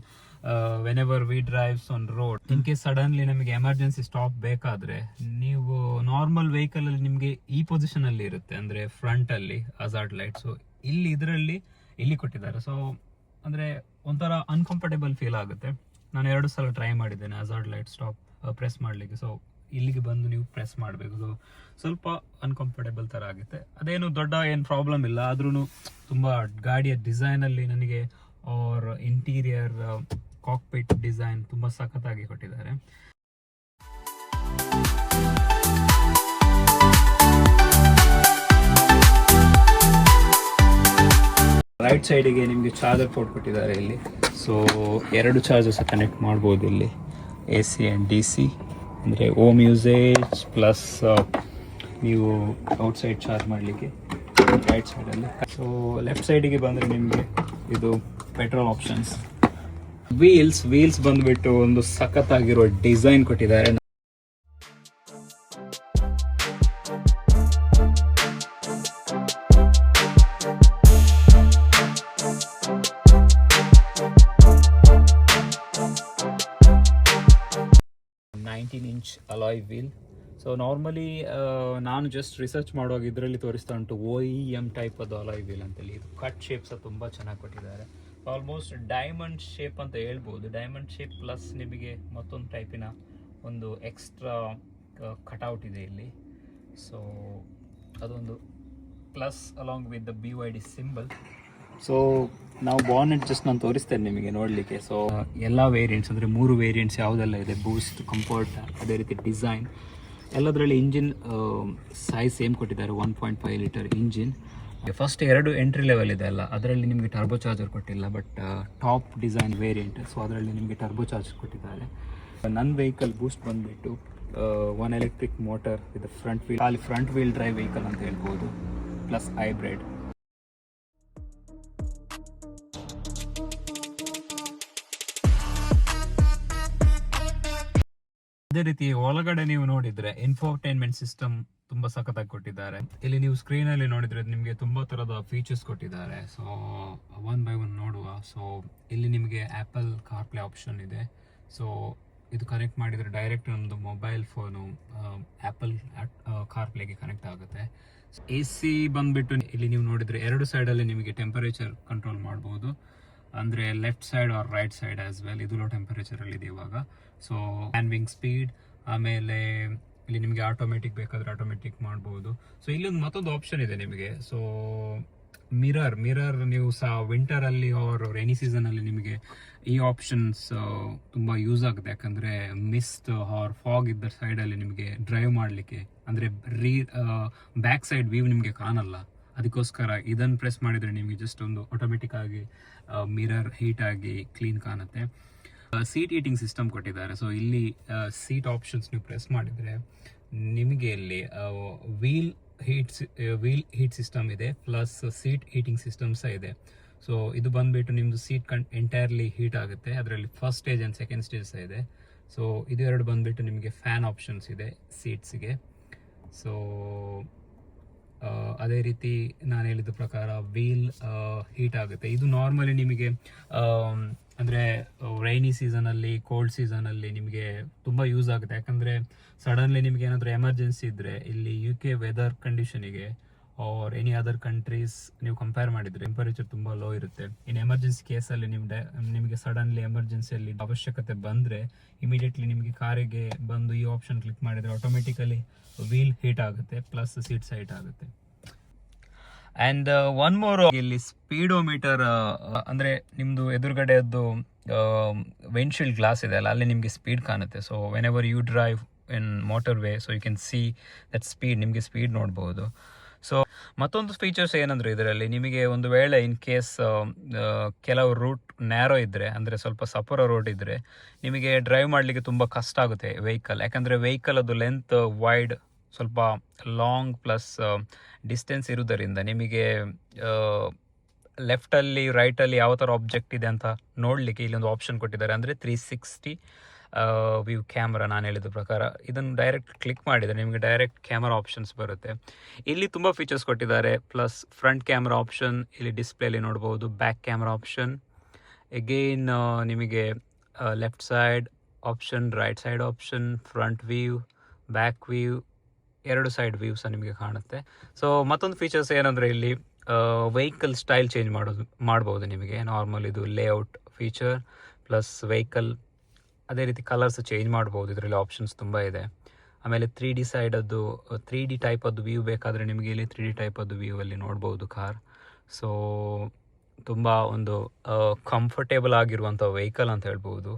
Speaker 1: whenever we drives on road, in case suddenly ನಮಗೆ ಎಮರ್ಜೆನ್ಸಿ ಸ್ಟಾಪ್ ಬೇಕಾದರೆ ನೀವು ನಾರ್ಮಲ್ ವೆಹಿಕಲಲ್ಲಿ ನಿಮಗೆ ಈ ಪೊಸಿಷನಲ್ಲಿ ಇರುತ್ತೆ, ಅಂದರೆ ಫ್ರಂಟಲ್ಲಿ ಹಜಾರ್ಡ್ ಲೈಟ್. ಸೊ ಇಲ್ಲಿ ಕೊಟ್ಟಿದ್ದಾರೆ. ಸೊ ಅಂದರೆ ಒಂಥರ ಅನ್ಕಂಫರ್ಟೇಬಲ್ ಫೀಲ್ ಆಗುತ್ತೆ. ನಾನು 2 ಸಲ ಟ್ರೈ ಮಾಡಿದ್ದೇನೆ ಹಜಾರ್ಡ್ ಲೈಟ್ ಸ್ಟಾಪ್ ಪ್ರೆಸ್ ಮಾಡಲಿಕ್ಕೆ. ಸೊ ಇಲ್ಲಿಗೆ ಬಂದು ನೀವು ಪ್ರೆಸ್ ಮಾಡಬೇಕು. ಸೊ ಸ್ವಲ್ಪ ಅನ್ಕಂಫರ್ಟೇಬಲ್ ಥರ ಆಗುತ್ತೆ. ಅದೇನು ದೊಡ್ಡ ಏನು ಪ್ರಾಬ್ಲಮ್ ಇಲ್ಲ. ಆದ್ರೂ ತುಂಬ ಗಾಡಿಯ ಡಿಸೈನಲ್ಲಿ ನನಗೆ ಅವ್ರ ಇಂಟೀರಿಯರ್ ಕಾಕ್ಪಿಟ್ ಡಿಸೈನ್ ತುಂಬ ಸಖತ್ತಾಗಿ ಕೊಟ್ಟಿದ್ದಾರೆ. ರೈಟ್ ಸೈಡಿಗೆ ನಿಮಗೆ ಚಾರ್ಜರ್ ಪೋರ್ಟ್ ಕೊಟ್ಟಿದ್ದಾರೆ ಇಲ್ಲಿ. ಸೊ 2 ಚಾರ್ಜರ್ಸ್ ಕನೆಕ್ಟ್ ಮಾಡ್ಬೋದು ಇಲ್ಲಿ, AC ಆ್ಯಂಡ್ DC. ಅಂದರೆ ಹೋಮ್ ಯೂಸೇಜ್ ಪ್ಲಸ್ ನೀವು ಔಟ್ಸೈಡ್ ಚಾರ್ಜ್ ಮಾಡಲಿಕ್ಕೆ ರೈಟ್ ಸೈಡಲ್ಲಿ. ಸೊ ಲೆಫ್ಟ್ ಸೈಡಿಗೆ ಬಂದರೆ ನಿಮಗೆ ಇದು ಪೆಟ್ರೋಲ್ ಆಪ್ಷನ್ಸ್. ವೀಲ್ಸ್ ಬಂದುಬಿಟ್ಟು ಒಂದು ಸಖತ್ತಾಗಿರೋ ಡಿಸೈನ್ ಕೊಟ್ಟಿದ್ದಾರೆ. Inch alloy wheel. So normally ನಾನು ಜಸ್ಟ್ ರಿಸರ್ಚ್ ಮಾಡುವಾಗ ಇದರಲ್ಲಿ ತೋರಿಸ್ತಾ ಉಂಟು OEM ಟೈಪ್ ಅದು ಅಲಾಯ್ ವೀಲ್ ಅಂತೇಳಿ. ಇದು ಕಟ್ ಶೇಪ್ಸ್ ತುಂಬ ಚೆನ್ನಾಗಿ ಕೊಟ್ಟಿದ್ದಾರೆ. ಆಲ್ಮೋಸ್ಟ್ ಡೈಮಂಡ್ ಶೇಪ್ ಅಂತ ಹೇಳ್ಬೋದು. ಡೈಮಂಡ್ ಶೇಪ್ ಪ್ಲಸ್ ನಿಮಗೆ ಮತ್ತೊಂದು ಟೈಪಿನ ಒಂದು ಎಕ್ಸ್ಟ್ರಾ ಕಟ್ಔಟ್ ಇದೆ ಇಲ್ಲಿ. ಸೊ ಅದೊಂದು plus along with the BYD symbol. So ನಾವು ಬಾನೆಟ್ ಜಸ್ಟ್ ನಾನು ತೋರಿಸ್ತೇನೆ ನಿಮಗೆ ನೋಡಲಿಕ್ಕೆ. ಸೊ ಎಲ್ಲ ವೇರಿಯಂಟ್ಸ್ ಅಂದರೆ 3 ವೇರಿಯಂಟ್ಸ್ ಯಾವುದೆಲ್ಲ ಇದೆ, ಬೂಸ್ಟ್, ಕಂಫರ್ಟ್, ಅದೇ ರೀತಿ ಡಿಸೈನ್, ಎಲ್ಲದರಲ್ಲಿ ಇಂಜಿನ್ ಸೈಜ್ ಸೇಮ್ ಕೊಟ್ಟಿದ್ದಾರೆ. 1.5 litre engine. First 2 entry level ಇದೆ ಅಲ್ಲ, ಅದರಲ್ಲಿ ನಿಮಗೆ ಟರ್ಬೋ ಚಾರ್ಜರ್ ಕೊಟ್ಟಿಲ್ಲ. But top design variant, so ಅದರಲ್ಲಿ ನಿಮಗೆ ಟರ್ಬೋ ಚಾರ್ಜರ್ ಕೊಟ್ಟಿದ್ದಾರೆ. ನನ್ನ ವೆಹಿಕಲ್ ಬೂಸ್ಟ್ ಬಂದುಬಿಟ್ಟು 1 electric motor with front wheel drive vehicle ಅಂತ ಹೇಳ್ಬೋದು, ಪ್ಲಸ್ ಹೈಬ್ರಿಡ್. ಅದೇ ರೀತಿ ಒಳಗಡೆ ನೀವು ನೋಡಿದ್ರೆ ಇನ್ಫೋಟೈನ್ಮೆಂಟ್ ಸಿಸ್ಟಮ್ ತುಂಬಾ ಸಖತ್ತಾಗಿ ಕೊಟ್ಟಿದ್ದಾರೆ. ಇಲ್ಲಿ ನೀವು ಸ್ಕ್ರೀನ್ ಅಲ್ಲಿ ನೋಡಿದ್ರೆ ನಿಮಗೆ ತುಂಬಾ ತರದ ಫೀಚರ್ಸ್ ಕೊಟ್ಟಿದ್ದಾರೆ. ಸೊ 1 by 1 ನೋಡುವ. ಸೊ ಇಲ್ಲಿ ನಿಮಗೆ ಆಪಲ್ ಕಾರ್ಪ್ಲೇ ಆಪ್ಷನ್ ಇದೆ. ಸೊ ಇದು ಕನೆಕ್ಟ್ ಮಾಡಿದರೆ ಡೈರೆಕ್ಟ್ ನಮ್ಮದು ಮೊಬೈಲ್ ಫೋನು ಆಪಲ್ ಕಾರ್ಪ್ಲೇಗೆ ಕನೆಕ್ಟ್ ಆಗುತ್ತೆ. AC ಬಂದ್ಬಿಟ್ಟು ಇಲ್ಲಿ ನೀವು ನೋಡಿದ್ರೆ 2 ಸೈಡಲ್ಲಿ ನಿಮಗೆ ಟೆಂಪರೇಚರ್ ಕಂಟ್ರೋಲ್ ಮಾಡ್ಬೋದು. ಅಂದರೆ left side or right side as well. ಇದು ಲೋ ಟೆಂಪರೇಚರಲ್ಲಿ ಇದೆ ಇವಾಗ. ಸೊ ಹ್ಯಾಂಡ್ವಿಂಗ್ ಸ್ಪೀಡ್, ಆಮೇಲೆ ಇಲ್ಲಿ ನಿಮಗೆ ಆಟೋಮೆಟಿಕ್ ಬೇಕಾದರೆ ಆಟೋಮೆಟಿಕ್ ಮಾಡ್ಬೋದು. ಸೊ ಇಲ್ಲೊಂದು ಮತ್ತೊಂದು ಆಪ್ಷನ್ ಇದೆ ನಿಮಗೆ. ಸೊ ಮಿರರ್ ನೀವು ಸಹ ವಿಂಟರಲ್ಲಿ ಆರ್ ರೈನಿ ಸೀಸನಲ್ಲಿ ನಿಮಗೆ ಈ ಆಪ್ಷನ್ಸ್ ತುಂಬ ಯೂಸ್ ಆಗುತ್ತೆ. ಯಾಕಂದರೆ ಮಿಸ್ಟ್ ಆರ್ ಫಾಗ್ ಇದ್ದ ಸೈಡಲ್ಲಿ ನಿಮಗೆ ಡ್ರೈವ್ ಮಾಡಲಿಕ್ಕೆ, ಅಂದರೆ ಬ್ಯಾಕ್ ಸೈಡ್ ವ್ಯೂ ನಿಮಗೆ ಕಾಣಲ್ಲ. ಅದಕ್ಕೋಸ್ಕರ ಇದನ್ನು ಪ್ರೆಸ್ ಮಾಡಿದರೆ ನಿಮಗೆ ಜಸ್ಟ್ ಒಂದು ಆಟೋಮೆಟಿಕ್ ಆಗಿ ಮಿರರ್ ಹೀಟ್ ಆಗಿ ಕ್ಲೀನ್ ಕಾಣುತ್ತೆ. ಸೀಟ್ ಹೀಟಿಂಗ್ ಸಿಸ್ಟಮ್ ಕೊಟ್ಟಿದ್ದಾರೆ. ಸೊ ಇಲ್ಲಿ ಸೀಟ್ ಆಪ್ಷನ್ಸ್ ನೀವು ಪ್ರೆಸ್ ಮಾಡಿದರೆ ನಿಮಗೆ ಇಲ್ಲಿ ವೀಲ್ ಹೀಟ್ ಸಿಸ್ಟಮ್ ಇದೆ, ಪ್ಲಸ್ ಸೀಟ್ ಹೀಟಿಂಗ್ ಸಿಸ್ಟಮ್ ಸಹ ಇದೆ. ಸೊ ಇದು ಬಂದುಬಿಟ್ಟು ನಿಮ್ಮದು ಸೀಟ್ ಎಂಟೈರ್ಲಿ ಹೀಟ್ ಆಗುತ್ತೆ. ಅದರಲ್ಲಿ first stage and second stage ಸಹ ಇದೆ. ಸೊ ಇದು 2 ಬಂದುಬಿಟ್ಟು ನಿಮಗೆ ಫ್ಯಾನ್ ಆಪ್ಷನ್ಸ್ ಇದೆ ಸೀಟ್ಸಿಗೆ. ಸೊ ಅದೇ ರೀತಿ ನಾನು ಹೇಳಿದ ಪ್ರಕಾರ ವೀಲ್ ಹೀಟ್ ಆಗುತ್ತೆ. ಇದು ನಾರ್ಮಲಿ ನಿಮಗೆ ಅಂದರೆ ರೈನಿ ಸೀಸನಲ್ಲಿ, ಕೋಲ್ಡ್ ಸೀಸನಲ್ಲಿ ನಿಮಗೆ ತುಂಬ ಯೂಸ್ ಆಗುತ್ತೆ. ಯಾಕಂದರೆ ಸಡನ್ಲಿ ನಿಮಗೆ ಏನಾದರೂ ಎಮರ್ಜೆನ್ಸಿ ಇದ್ದರೆ ಇಲ್ಲಿ UK ವೆದರ್ ಕಂಡೀಷನಿಗೆ ಆರ್ ಎನಿ ಅದರ್ ಕಂಟ್ರೀಸ್ ನೀವು ಕಂಪೇರ್ ಮಾಡಿದರೆ ಟೆಂಪರೇಚರ್ ತುಂಬ ಲೋ ಇರುತ್ತೆ. ಇನ್ ಎಮರ್ಜೆನ್ಸಿ ಕೇಸಲ್ಲಿ ನಿಮಗೆ ಸಡನ್ಲಿ ಎಮರ್ಜೆನ್ಸಿಯಲ್ಲಿ ಅವಶ್ಯಕತೆ ಬಂದರೆ ಇಮಿಡಿಯೇಟ್ಲಿ ನಿಮಗೆ ಕಾರಿಗೆ ಬಂದು ಈ ಆಪ್ಷನ್ ಕ್ಲಿಕ್ ಮಾಡಿದರೆ ಆಟೋಮೆಟಿಕಲಿ ವೀಲ್ ಹೀಟ್ ಆಗುತ್ತೆ, ಪ್ಲಸ್ ಸೀಟ್ಸ್ ಹೀಟ್ ಆಗುತ್ತೆ. ಆ್ಯಂಡ್ ಒನ್ ಮೋರ್, ಇಲ್ಲಿ ಸ್ಪೀಡೋಮೀಟರ್ ಅಂದರೆ ನಿಮ್ಮದು ಎದುರುಗಡೆಯದ್ದು ವಿಂಡ್ಶೀಲ್ಡ್ ಗ್ಲಾಸ್ ಇದೆ ಅಲ್ಲ, ಅಲ್ಲಿ ನಿಮಗೆ ಸ್ಪೀಡ್ ಕಾಣುತ್ತೆ. So whenever you drive in motorway, so you can see that speed, ನಿಮಗೆ ಸ್ಪೀಡ್ ನೋಡ್ಬೋದು. ಸೊ ಮತ್ತೊಂದು ಫೀಚರ್ಸ್ ಏನಂದರೆ ಇದರಲ್ಲಿ ನಿಮಗೆ ಒಂದು ವೇಳೆ ಇನ್ ಕೇಸ್ ಕೆಲವು ರೂಟ್ ನ್ಯಾರೋ ಇದ್ದರೆ, ಅಂದರೆ ಸ್ವಲ್ಪ ಸಪುರ ರೋಡ್ ಇದ್ದರೆ ನಿಮಗೆ ಡ್ರೈವ್ ಮಾಡಲಿಕ್ಕೆ ತುಂಬ ಕಷ್ಟ ಆಗುತ್ತೆ ವೆಹಿಕಲ್. ಯಾಕಂದರೆ ವೆಹಿಕಲ್ ಅದು ಲೆಂತ್ ವೈಡ್ ಸ್ವಲ್ಪ ಲಾಂಗ್ ಪ್ಲಸ್ ಡಿಸ್ಟೆನ್ಸ್ ಇರುವುದರಿಂದ ನಿಮಗೆ ಲೆಫ್ಟಲ್ಲಿ ರೈಟಲ್ಲಿ ಯಾವ ಥರ ಆಬ್ಜೆಕ್ಟ್ ಇದೆ ಅಂತ ನೋಡಲಿಕ್ಕೆ ಇಲ್ಲೊಂದು ಆಪ್ಷನ್ ಕೊಟ್ಟಿದ್ದಾರೆ. ಅಂದರೆ 360 ವ್ಯೂ ಕ್ಯಾಮ್ರಾ. ನಾನು ಹೇಳಿದ ಪ್ರಕಾರ ಇದನ್ನು ಡೈರೆಕ್ಟ್ ಕ್ಲಿಕ್ ಮಾಡಿದರೆ ನಿಮಗೆ ಡೈರೆಕ್ಟ್ ಕ್ಯಾಮ್ರಾ ಆಪ್ಷನ್ಸ್ ಬರುತ್ತೆ. ಇಲ್ಲಿ ತುಂಬ ಫೀಚರ್ಸ್ ಕೊಟ್ಟಿದ್ದಾರೆ. ಪ್ಲಸ್ ಫ್ರಂಟ್ ಕ್ಯಾಮ್ರಾ ಆಪ್ಷನ್ ಇಲ್ಲಿ ಡಿಸ್ಪ್ಲೇಲಿ ನೋಡ್ಬೋದು, ಬ್ಯಾಕ್ ಕ್ಯಾಮ್ರಾ ಆಪ್ಷನ್, ಎಗೇನ್ ನಿಮಗೆ left side option, right side option, front view, back view, 2 side view ಸಹ ನಿಮಗೆ ಕಾಣುತ್ತೆ. ಸೊ ಮತ್ತೊಂದು ಫೀಚರ್ಸ್ ಏನಂದರೆ ಇಲ್ಲಿ ವೆಹಿಕಲ್ ಸ್ಟೈಲ್ ಚೇಂಜ್ ಮಾಡ್ಬೋದು ನಿಮಗೆ. ನಾರ್ಮಲ್ ಇದು ಲೇಔಟ್ ಫೀಚರ್ ಪ್ಲಸ್ ವೆಹಿಕಲ್, ಅದೇ ರೀತಿ ಕಲರ್ಸ್ ಚೇಂಜ್ ಮಾಡ್ಬೋದು. ಇದರಲ್ಲಿ ಆಪ್ಷನ್ಸ್ ತುಂಬ ಇದೆ. ಆಮೇಲೆ 3D ಸೈಡದ್ದು 3D ಟೈಪದ್ದು ವ್ಯೂ ಬೇಕಾದರೆ ನಿಮಗೆ ಇಲ್ಲಿ 3D ಟೈಪದ್ದು ವ್ಯೂ ಅಲ್ಲಿ ನೋಡ್ಬೋದು ಕಾರ್. ಸೊ ತುಂಬ ಒಂದು ಕಂಫರ್ಟೇಬಲ್ ಆಗಿರುವಂಥ ವೆಹಿಕಲ್ ಅಂತ ಹೇಳ್ಬೋದು.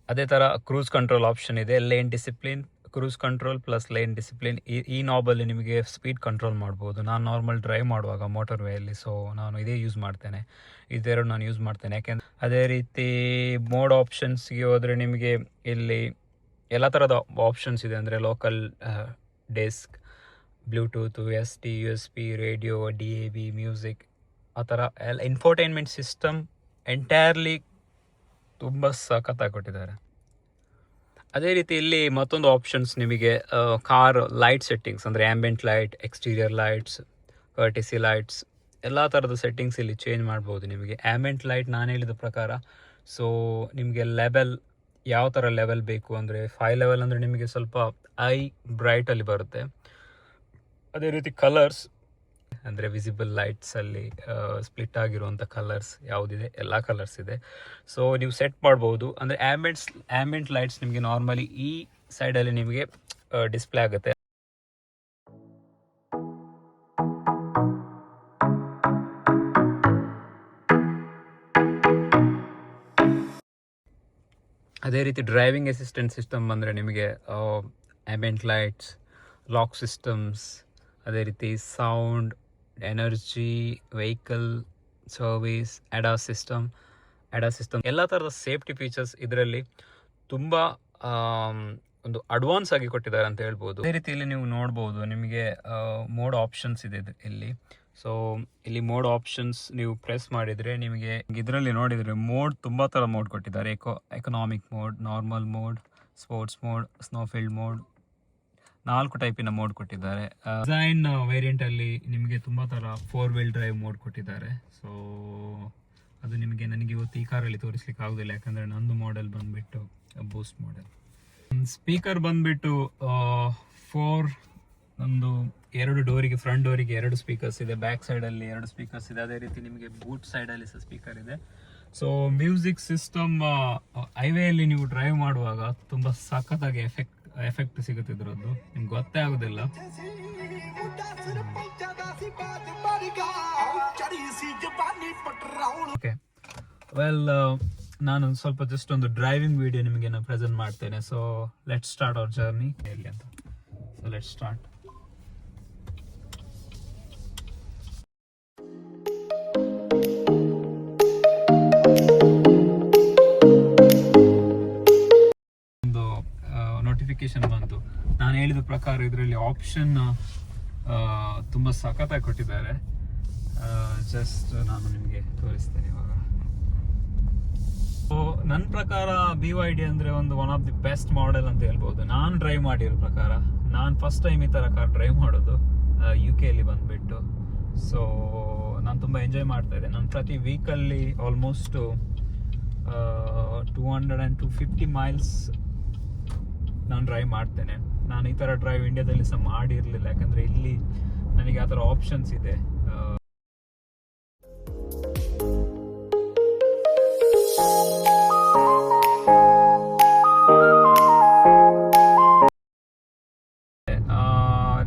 Speaker 1: ಅದೇ ಥರ ಕ್ರೂಸ್ ಕಂಟ್ರೋಲ್ ಆಪ್ಷನ್ ಇದೆ, lane discipline, cruise control plus lane discipline. ಈ ನಾಬಲ್ಲಿ ನಿಮಗೆ ಸ್ಪೀಡ್ ಕಂಟ್ರೋಲ್ ಮಾಡ್ಬೋದು. ನಾನು ನಾರ್ಮಲ್ ಡ್ರೈವ್ ಮಾಡುವಾಗ ಮೋಟರ್ ವೇಯಲ್ಲಿ, ಸೊ ನಾನು ಇದೇ ಯೂಸ್ ಮಾಡ್ತೇನೆ, ಇದೆರಡು ನಾನು ಯೂಸ್ ಮಾಡ್ತೇನೆ. ಯಾಕೆಂದರೆ ಅದೇ ರೀತಿ ಮೋಡ್ ಆಪ್ಷನ್ಸ್ಗೆ ಹೋದರೆ ನಿಮಗೆ ಇಲ್ಲಿ ಎಲ್ಲ ಥರದ ಆಪ್ಷನ್ಸ್ ಇದೆ. ಅಂದರೆ local desk, Bluetooth, ST, USB, radio, DAB, music, ಆ ಥರ ಎಲ್ಲ ಇನ್ಫೋಟೈನ್ಮೆಂಟ್ ಸಿಸ್ಟಮ್ ಎಂಟೈರ್ಲಿ ತುಂಬ ಸಖತ್ತಾಗಿ ಕೊಟ್ಟಿದ್ದಾರೆ. ಅದೇ ರೀತಿ ಇಲ್ಲಿ ಮತ್ತೊಂದು ಆಪ್ಷನ್ಸ್ ನಿಮಗೆ ಕಾರ್ ಲೈಟ್ ಸೆಟ್ಟಿಂಗ್ಸ್, ಅಂದರೆ ambient light, exterior lights, courtesy lights, ಎಲ್ಲ ಥರದ ಸೆಟ್ಟಿಂಗ್ಸ್ ಇಲ್ಲಿ ಚೇಂಜ್ ಮಾಡ್ಬೋದು ನಿಮಗೆ. ಆ್ಯಂಬಿಯಂಟ್ ಲೈಟ್ ನಾನು ಹೇಳಿದ ಪ್ರಕಾರ, ಸೊ ನಿಮಗೆ ಲೆವೆಲ್ ಯಾವ ಥರ ಲೆವೆಲ್ ಬೇಕು ಅಂದರೆ 5 ಲೆವೆಲ್ ಅಂದರೆ ನಿಮಗೆ ಸ್ವಲ್ಪ ಬ್ರೈಟಲ್ಲಿ ಬರುತ್ತೆ. ಅದೇ ರೀತಿ ಕಲರ್ಸ್ ಅಂದರೆ ವಿಸಿಬಲ್ ಲೈಟ್ಸಲ್ಲಿ ಸ್ಪ್ಲಿಟ್ ಆಗಿರುವಂಥ ಕಲರ್ಸ್ ಯಾವುದಿದೆ ಎಲ್ಲ ಕಲರ್ಸ್ ಇದೆ. ಸೊ ನೀವು ಸೆಟ್ ಮಾಡ್ಬೋದು. ಅಂದರೆ ಆ್ಯಂಬಿಯಂಟ್ ಲೈಟ್ಸ್ ನಿಮಗೆ ನಾರ್ಮಲಿ ಈ ಸೈಡಲ್ಲಿ ನಿಮಗೆ ಡಿಸ್ಪ್ಲೇ ಆಗುತ್ತೆ. ಅದೇ ರೀತಿ ಡ್ರೈವಿಂಗ್ ಅಸಿಸ್ಟೆಂಟ್ ಸಿಸ್ಟಮ್ ಬಂದರೆ ನಿಮಗೆ ಆ್ಯಂಬಿಯಂಟ್ ಲೈಟ್ಸ್, ಲಾಕ್ ಸಿಸ್ಟಮ್ಸ್, ಅದೇ ರೀತಿ sound, energy, vehicle service, ADAS system ಎಲ್ಲ ಥರದ ಸೇಫ್ಟಿ ಫೀಚರ್ಸ್ ಇದರಲ್ಲಿ ತುಂಬ ಒಂದು ಅಡ್ವಾನ್ಸ್ ಆಗಿ ಕೊಟ್ಟಿದ್ದಾರೆ ಅಂತ ಹೇಳ್ಬೋದು. ಅದೇ ರೀತಿ ಇಲ್ಲಿ ನೀವು ನೋಡ್ಬೋದು ನಿಮಗೆ ಮೋಡ್ ಆಪ್ಷನ್ಸ್ ಇದೆ ಇಲ್ಲಿ. ಸೊ ಇಲ್ಲಿ ಮೋಡ್ ಆಪ್ಷನ್ಸ್ ನೀವು ಪ್ರೆಸ್ ಮಾಡಿದರೆ ನಿಮಗೆ ಇದರಲ್ಲಿ ನೋಡಿದರೆ ಮೋಡ್ ತುಂಬ ಥರ ಮೋಡ್ ಕೊಟ್ಟಿದ್ದಾರೆ. Economic mode, normal mode, sports mode, snowfield mode, 4 ಟೈಪಿನ ಮೋಡ್ ಕೊಟ್ಟಿದ್ದಾರೆ. ಡಿಸೈನ್ ವೇರಿಯಂಟಲ್ಲಿ ನಿಮಗೆ ತುಂಬ ಥರ 4 ವೀಲ್ ಡ್ರೈವ್ ಮೋಡ್ ಕೊಟ್ಟಿದ್ದಾರೆ. ಸೊ ಅದು ನನಗೆ ಇವತ್ತು ಈ ಕಾರಲ್ಲಿ ತೋರಿಸ್ಲಿಕ್ಕೆ ಆಗೋದಿಲ್ಲ, ಯಾಕಂದರೆ ನಂದು ಮಾಡೆಲ್ ಬಂದುಬಿಟ್ಟು ಬೂಸ್ಟ್ ಮಾಡೆಲ್. ಸ್ಪೀಕರ್ ಬಂದುಬಿಟ್ಟು 4 ಒಂದು 2 ಡೋರಿಗೆ, ಫ್ರಂಟ್ ಡೋರಿಗೆ 2 ಸ್ಪೀಕರ್ಸ್ ಇದೆ, ಬ್ಯಾಕ್ ಸೈಡಲ್ಲಿ 2 ಸ್ಪೀಕರ್ಸ್ ಇದೆ. ಅದೇ ರೀತಿ ನಿಮಗೆ ಬೂಟ್ ಸೈಡಲ್ಲಿ ಸಹ ಸ್ಪೀಕರ್ ಇದೆ. ಸೊ ಮ್ಯೂಸಿಕ್ ಸಿಸ್ಟಮ್ ಹೈವೇಯಲ್ಲಿ ನೀವು ಡ್ರೈವ್ ಮಾಡುವಾಗ ತುಂಬ ಸಖತ್ತಾಗಿ ಎಫೆಕ್ಟ್ ಸಿಗುತ್ತೆ ಇದರದ್ದು, ನಿಮ್ಗೆ ಗೊತ್ತೇ ಆಗೋದಿಲ್ಲ. ಓಕೆ, ವೆಲ್ ನಾನು ಸ್ವಲ್ಪ ಜಸ್ಟ್ ಒಂದು ಡ್ರೈವಿಂಗ್ ವಿಡಿಯೋ ನಿಮಗೆ ನಾನು ಪ್ರೆಸೆಂಟ್ ಮಾಡ್ತೇನೆ. So let's start hour journey ಎಲ್ಲಿ ಅಂತ. So let's start. ಒಂದು ನೋಟಿಫಿಕೇಶನ್ ಬಂತು. ನಾನು ಹೇಳಿದ ಪ್ರಕಾರ ಇದರಲ್ಲಿ ಆಪ್ಷನ್ ತುಂಬ ಸಖತ್ತಾಗಿ ಕೊಟ್ಟಿದ್ದಾರೆ. ಜಸ್ಟ್ ನಾನು ನಿಮಗೆ ತೋರಿಸ್ತೇನೆ ಇವಾಗ. ಸೊ ನನ್ನ ಪ್ರಕಾರ BYD ಅಂದರೆ one of the best model ಅಂತ ಹೇಳ್ಬೋದು. ನಾನು ಡ್ರೈವ್ ಮಾಡಿರೋ ಪ್ರಕಾರ, ನಾನು ಫಸ್ಟ್ ಟೈಮ್ ಈ ಥರ ಕಾರ್ ಡ್ರೈವ್ ಮಾಡೋದು UK ಅಲ್ಲಿ ಬಂದುಬಿಟ್ಟು. ಸೊ ನಾನು ತುಂಬ ಎಂಜಾಯ್ ಮಾಡ್ತಾ ಇದ್ದೆ. ನಾನು ಪ್ರತಿ ವೀಕಲ್ಲಿ ಆಲ್ಮೋಸ್ಟ್ 200 and 250 ಮೈಲ್ಸ್ ನಾನು ಡ್ರೈವ್ ಮಾಡ್ತೇನೆ. ನಾನು ಈ ಥರ ಡ್ರೈವ್ ಇಂಡಿಯಾದಲ್ಲಿ ಸಹ ಮಾಡಿರಲಿಲ್ಲ, ಯಾಕಂದರೆ ಇಲ್ಲಿ ನನಗೆ ಆ ಥರ ಆಪ್ಷನ್ಸ್ ಇದೆ.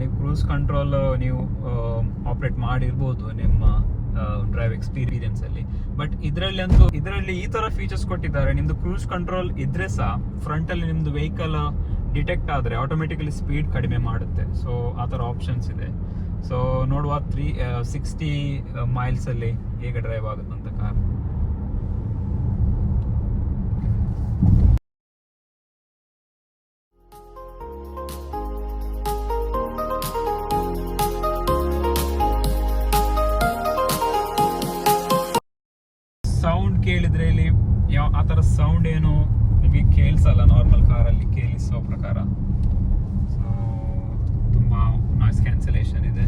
Speaker 1: ನೀವು ಕ್ರೂಸ್ ಕಂಟ್ರೋಲ್ ನೀವು ಇನ್ಕಾರ್ಪೊರೇಟ್ ಮಾಡಿರ್ಬೋದು ನಿಮ್ಮ ಡ್ರೈವ್ ಎಕ್ಸ್ಪೀರಿಯನ್ಸ್ ಅಲ್ಲಿ. ಬಟ್ ಇದರಲ್ಲಿ ಈ ತರ ಫೀಚರ್ಸ್ ಕೊಟ್ಟಿದ್ದಾರೆ. ನಿಮ್ದು ಕ್ರೂಸ್ ಕಂಟ್ರೋಲ್ ಇದ್ರೆ ಸಹ ಫ್ರಂಟ್ ಅಲ್ಲಿ ನಿಮ್ದು ವೆಹಿಕಲ್ ಡಿಟೆಕ್ಟ್ ಆದ್ರೆ ಆಟೋಮೆಟಿಕಲಿ ಸ್ಪೀಡ್ ಕಡಿಮೆ ಮಾಡುತ್ತೆ. ಸೊ ಆ ತರ ಆಪ್ಷನ್ಸ್ ಇದೆ. ಸೊ ನೋಡುವ 360 ಮೈಲ್ಸ್ ಅಲ್ಲಿ ಹೇಗೆ ಡ್ರೈವ್ ಆಗುತ್ತಂತ ಕಾರ್. ಸೌಂಡ್ ಕೇಳಿದ್ರೆ ಇಲ್ಲಿ ಆ ಥರ ಸೌಂಡ್ ಏನು ನಿಮಗೆ ಕೇಳಿಸಲ್ಲ ನಾರ್ಮಲ್ ಕಾರಲ್ಲಿ ಕೇಳಿಸೋ ಪ್ರಕಾರ. ಸೊ ತುಂಬ ನಾಯ್ಸ್ ಕ್ಯಾನ್ಸಲೇಷನ್ ಇದೆ.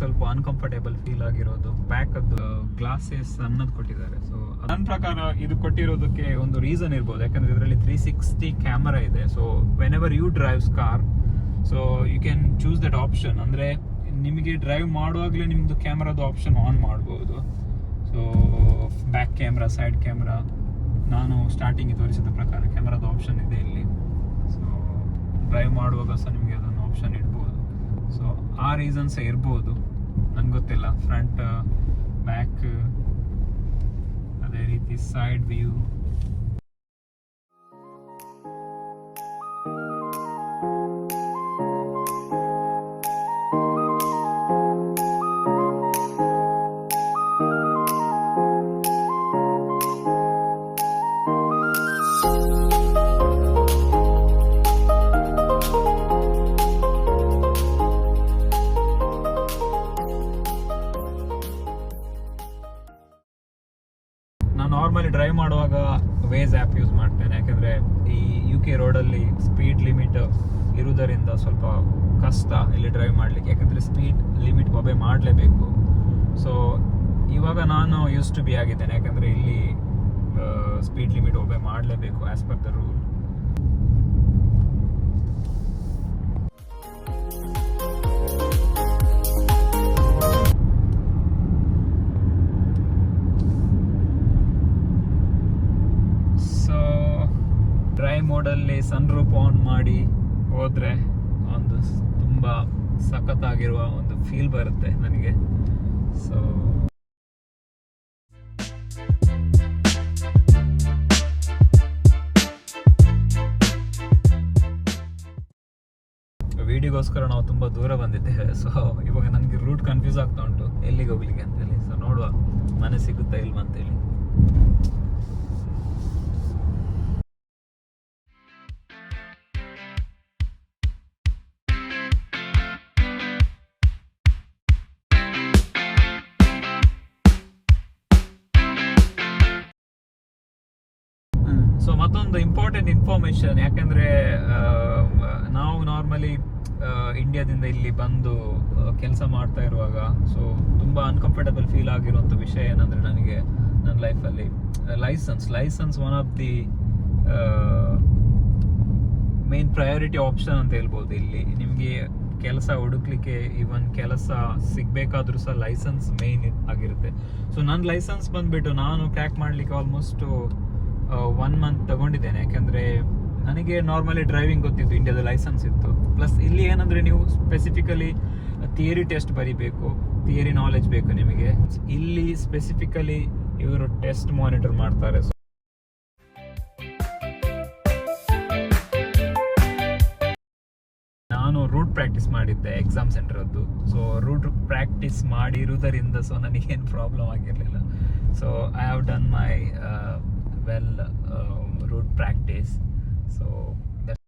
Speaker 1: ಸ್ವಲ್ಪ ಅನ್ಕಂಫರ್ಟೇಬಲ್ ಫೀಲ್ ಆಗಿರೋದು ಬ್ಯಾಕ್ ಅದು ಗ್ಲಾಸಸ್ ಅನ್ನೋದು ಕೊಟ್ಟಿದ್ದಾರೆ. ಸೊ ನನ್ನ ಪ್ರಕಾರ ಇದು ಕೊಟ್ಟಿರೋದಕ್ಕೆ ಒಂದು ರೀಸನ್ ಇರ್ಬೋದು. ಯಾಕಂದ್ರೆ ಇದರಲ್ಲಿ 360 ಕ್ಯಾಮರಾ ಇದೆ. So whenever you drives car, so you can choose that option. ಅಂದ್ರೆ ನಿಮಗೆ ಡ್ರೈವ್ ಮಾಡುವಾಗಲೇ ನಿಮ್ದು ಕ್ಯಾಮ್ರಾದ ಆಪ್ಷನ್ ಆನ್ ಮಾಡ್ಬೋದು. So back camera, side camera, ನಾನು ಸ್ಟಾರ್ಟಿಂಗ್ ತೋರಿಸಿದ ಪ್ರಕಾರ ಕ್ಯಾಮ್ರಾದ ಆಪ್ಷನ್ ಇದೆ ಇಲ್ಲಿ. ಸೊ ಡ್ರೈವ್ ಮಾಡುವಾಗ ಸಹ ನಿಮಗೆ ಅದನ್ನು ಆಪ್ಷನ್ ಇಡ್ಬೋದು. ಸೊ ಆ ರೀಸನ್ಸ್ ಇರ್ಬೋದು, ನಂಗೆ ಗೊತ್ತಿಲ್ಲ. ಫ್ರಂಟ್, ಬ್ಯಾಕ್, ಅದೇ ರೀತಿ ಸೈಡ್ ವ್ಯೂ. ನಾರ್ಮಲಿ ಡ್ರೈವ್ ಮಾಡುವಾಗ ವೇಸ್ ಆ್ಯಪ್ ಯೂಸ್ ಮಾಡ್ತೇನೆ. ಯಾಕೆಂದರೆ ಈ UK ರೋಡಲ್ಲಿ ಸ್ಪೀಡ್ ಲಿಮಿಟ್ ಇರುವುದರಿಂದ ಸ್ವಲ್ಪ ಕಷ್ಟ ಇಲ್ಲಿ ಡ್ರೈವ್ ಮಾಡಲಿಕ್ಕೆ. ಯಾಕೆಂದರೆ ಸ್ಪೀಡ್ ಲಿಮಿಟ್ ಒಬೆ ಮಾಡಲೇಬೇಕು. ಸೊ ಇವಾಗ ನಾನು ಯೂಸ್ ಟು ಬಿ ಆಗಿದ್ದೇನೆ. ಯಾಕೆಂದರೆ ಇಲ್ಲಿ ಸ್ಪೀಡ್ ಲಿಮಿಟ್ ಒಬೆ ಮಾಡಲೇಬೇಕು as per the rule. Drive ಮೋಡಲ್ಲಿ ಸನ್ ರೂಫ್ ಆನ್ ಮಾಡಿ ಹೋದ್ರೆ ಒಂದು ತುಂಬ ಸಖತ್ತಾಗಿರುವ ಒಂದು ಫೀಲ್ ಬರುತ್ತೆ ನನಗೆ. ಸೊ ವಿಡಿಯೋಗೋಸ್ಕರ ನಾವು ತುಂಬ ದೂರ ಬಂದಿದ್ದೇವೆ. ಸೊ ಇವಾಗ ನನಗೆ ರೂಟ್ ಕನ್ಫ್ಯೂಸ್ ಆಗ್ತಾ ಉಂಟು ಎಲ್ಲಿಗೆ ಹೋಗ್ಲಿಕ್ಕೆ ಅಂತೇಳಿ. ಸೊ ನೋಡುವ ಮನೆ ಸಿಗುತ್ತಾ ಇಲ್ವಾ ಅಂತೇಳಿ. ಸೊ ಮತ್ತೊಂದು ಇಂಪಾರ್ಟೆಂಟ್ ಇನ್ಫಾರ್ಮೇಶನ್, ಯಾಕಂದ್ರೆ ನಾವು ನಾರ್ಮಲಿ ಇಂಡಿಯಾದಿಂದ ಇಲ್ಲಿ ಬಂದು ಕೆಲಸ ಮಾಡ್ತಾ ಇರುವಾಗ ಸೊ ತುಂಬ ಅನ್ಕಂಫರ್ಟಬಲ್ ಫೀಲ್ ಆಗಿರುವಂಥ ವಿಷಯ ಏನಂದರೆ ನನಗೆ ನನ್ನ ಲೈಫಲ್ಲಿ licence one of the main priority option ಅಂತ ಹೇಳ್ಬೋದು. ಇಲ್ಲಿ ನಿಮಗೆ ಕೆಲಸ ಹುಡುಕ್ಲಿಕ್ಕೆ, ಇವನ್ ಕೆಲಸ ಸಿಗಬೇಕಾದ್ರೂ ಸಹ ಲೈಸೆನ್ಸ್ ಮೇನ್ ಆಗಿರುತ್ತೆ. ಸೊ ನನ್ನ ಲೈಸೆನ್ಸ್ ಬಂದ್ಬಿಟ್ಟು ನಾನು ಕ್ರ್ಯಾಕ್ ಮಾಡಲಿಕ್ಕೆ ಆಲ್ಮೋಸ್ಟ್ 1 ಮಂತ್ ತಗೊಂಡಿದ್ದೇನೆ. ಯಾಕೆಂದರೆ ನನಗೆ ನಾರ್ಮಲಿ ಡ್ರೈವಿಂಗ್ ಗೊತ್ತಿತ್ತು, ಇಂಡಿಯಾದ ಲೈಸೆನ್ಸ್ ಇತ್ತು. ಪ್ಲಸ್ ಇಲ್ಲಿ ಏನಂದರೆ ನೀವು ಸ್ಪೆಸಿಫಿಕಲಿ ಥಿಯರಿ ಟೆಸ್ಟ್ ಬರೀಬೇಕು, ಥಿಯರಿ ನಾಲೆಜ್ ಬೇಕು ನಿಮಗೆ. ಇಲ್ಲಿ ಸ್ಪೆಸಿಫಿಕಲಿ ಇವರು ಟೆಸ್ಟ್ ಮಾನಿಟರ್ ಮಾಡ್ತಾರೆ. ನಾನು ರೂಟ್ ಪ್ರಾಕ್ಟೀಸ್ ಮಾಡಿದ್ದೆ ಎಕ್ಸಾಮ್ ಸೆಂಟರದ್ದು. ಸೊ ರೂಟ್ ಪ್ರಾಕ್ಟೀಸ್ ಮಾಡಿರುವುದರಿಂದ ಸೊ ನನಗೇನು ಪ್ರಾಬ್ಲಮ್ ಆಗಿರಲಿಲ್ಲ. So I have done my route practice. So that's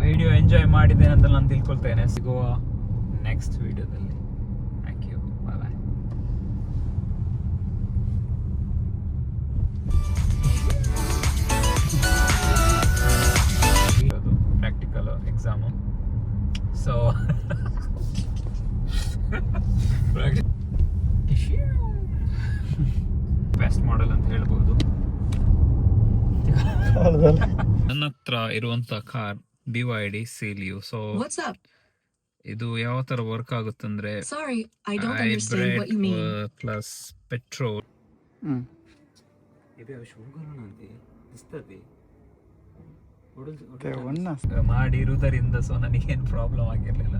Speaker 1: video enjoy ಮಾಡಿದ್ದೇನೆ ಅಂತ ನಾನು ತಿಳ್ಕೊಳ್ತೇನೆ. ಸಿಗುವ ನೆಕ್ಸ್ಟ್ ವಿಡಿಯೋದಲ್ಲಿ. Thank you, bye bye. Practical exam. So ನನ್ನ ಹತ್ರ ಇರುವಂತ ಕಾರ್ BYD Celio. ಸೊ ಇದು ಯಾವ ತರ ವರ್ಕ್ ಆಗುತ್ತಂದ್ರೆ ಹೈಬ್ರಿಡ್ ಪ್ಲಸ್ ಪೆಟ್ರೋಲ್ ಮಾಡಿರುವುದರಿಂದ ಸೊ ನನಗೇನು ಪ್ರಾಬ್ಲಮ್ ಆಗಿರ್ಲಿಲ್ಲ.